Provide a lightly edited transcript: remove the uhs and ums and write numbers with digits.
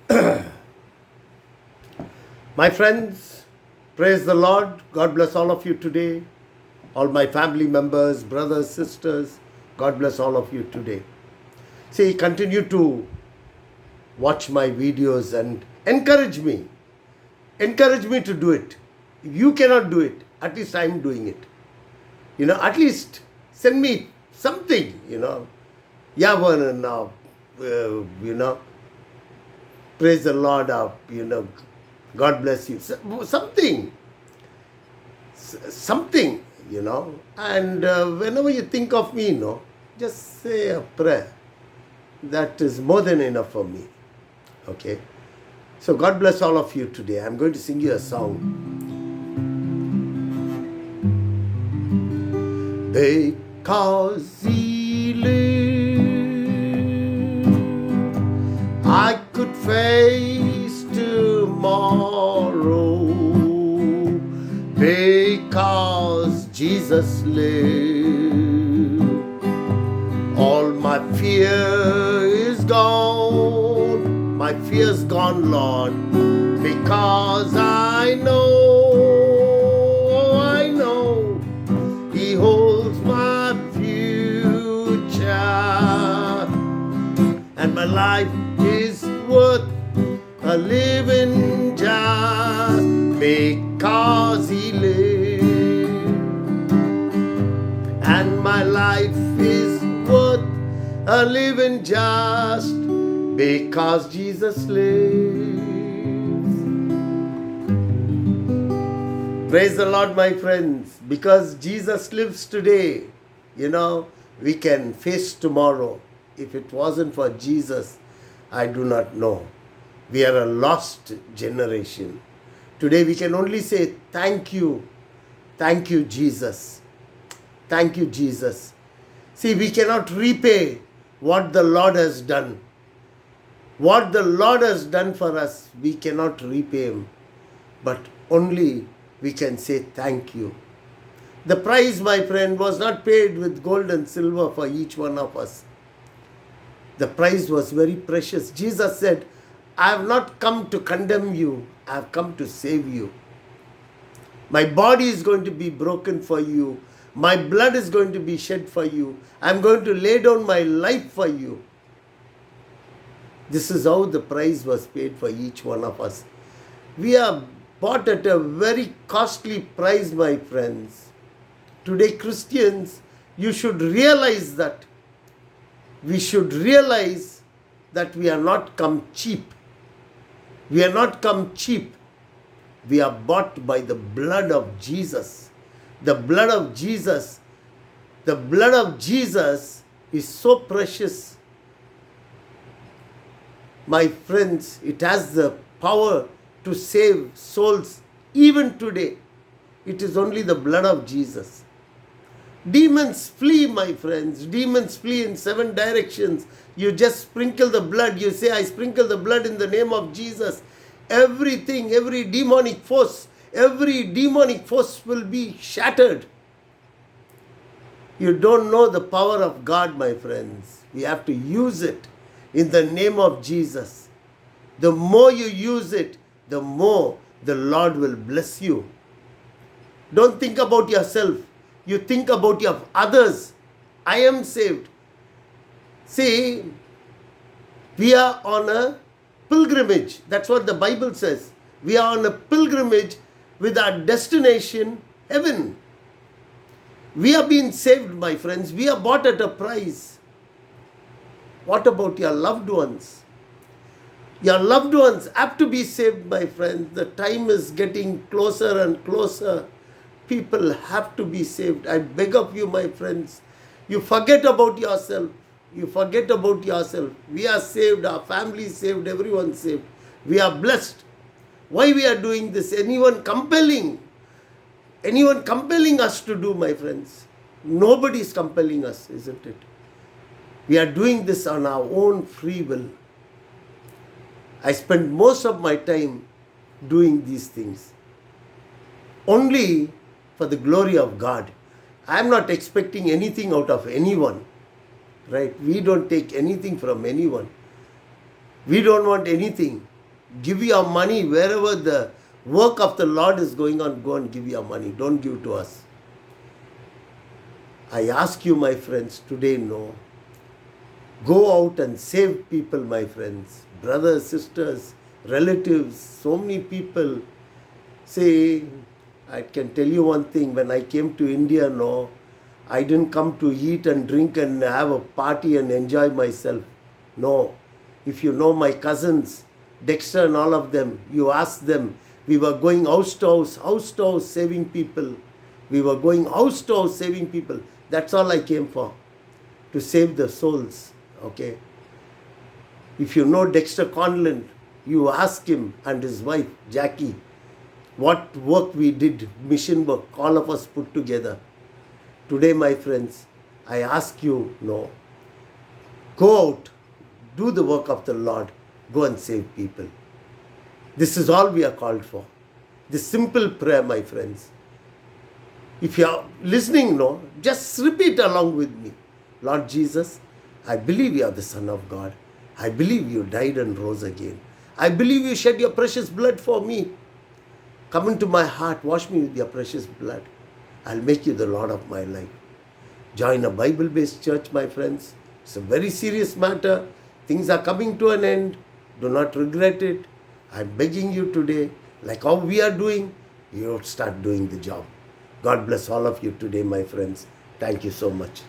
My friends, praise the Lord. God bless all of you today. All my family members, brothers, sisters, God bless all of you today. See, continue to watch my videos and encourage me. Encourage me to do it. If you cannot do it, at least I'm doing it. At least send me something, Yavan, praise the Lord, God bless you. Something, and whenever you think of me, just say a prayer. That is more than enough for me. Okay? So God bless all of you today. I'm going to sing you a song. Because He lives, I could face tomorrow. Because Jesus lives, all my fear is gone. My fear's gone, Lord, because I know He holds my future, and my life is worth a living just because He lives, and my life is worth a living just because Jesus lives. Praise the Lord, my friends. Because Jesus lives today, we can face tomorrow. If it wasn't for Jesus, I do not know. We are a lost generation. Today we can only say thank you. Thank you, Jesus. Thank you, Jesus. See, we cannot repay what the Lord has done. What the Lord has done for us, we cannot repay Him. But only we can say thank you. The price, my friend, was not paid with gold and silver for each one of us. The price was very precious. Jesus said, I have not come to condemn you. I have come to save you. My body is going to be broken for you. My blood is going to be shed for you. I am going to lay down my life for you. This is how the price was paid for each one of us. We are bought at a very costly price, my friends. Today, Christians, you should realize that. We should realize that we are not come cheap. We are not come cheap. We are bought by the blood of Jesus. The blood of Jesus. The blood of Jesus is so precious. My friends, it has the power to save souls even today. It is only the blood of Jesus. Demons flee, my friends. Demons flee in 7 directions. You just sprinkle the blood. You say, I sprinkle the blood in the name of Jesus. Everything, every demonic force will be shattered. You don't know the power of God, my friends. We have to use it in the name of Jesus. The more you use it, the more the Lord will bless you. Don't think about yourself. You think about your others. I am saved. See, we are on a pilgrimage. That's what the Bible says. We are on a pilgrimage with our destination, heaven. We are being saved, my friends. We are bought at a price. What about your loved ones? Your loved ones have to be saved, my friends. The time is getting closer and closer. People have to be saved. I beg of you, my friends. You forget about yourself. You forget about yourself. We are saved. Our family is saved. Everyone is saved. We are blessed. Why we are doing this? Anyone compelling us to do, my friends? Nobody is compelling us, isn't it? We are doing this on our own free will. I spend most of my time doing these things only for the glory of God. I am not expecting anything out of anyone, right? We don't take anything from anyone. We don't want anything. Give your money wherever the work of the Lord is going on. Go and give your money. Don't give to us. I ask you, my friends, today, no. Go out and save people, my friends. Brothers, sisters, relatives, so many people. Say, I can tell you one thing. When I came to India, no, I didn't come to eat and drink and have a party and enjoy myself. No. If you know my cousins, Dexter and all of them, you ask them, we were going house to house saving people. We were going house to house saving people. That's all I came for, to save the souls. Okay. If you know Dexter Conlon, you ask him and his wife, Jackie, what work we did, mission work, all of us put together. Today, my friends, I ask you, no, go out, do the work of the Lord, go and save people. This is all we are called for. This simple prayer, my friends. If you are listening, no, just repeat along with me. Lord Jesus, I believe you are the Son of God. I believe you died and rose again. I believe you shed your precious blood for me. Come into my heart, wash me with your precious blood. I'll make you the Lord of my life. Join a Bible-based church, my friends. It's a very serious matter. Things are coming to an end. Do not regret it. I'm begging you today, like how we are doing, you start doing the job. God bless all of you today, my friends. Thank you so much.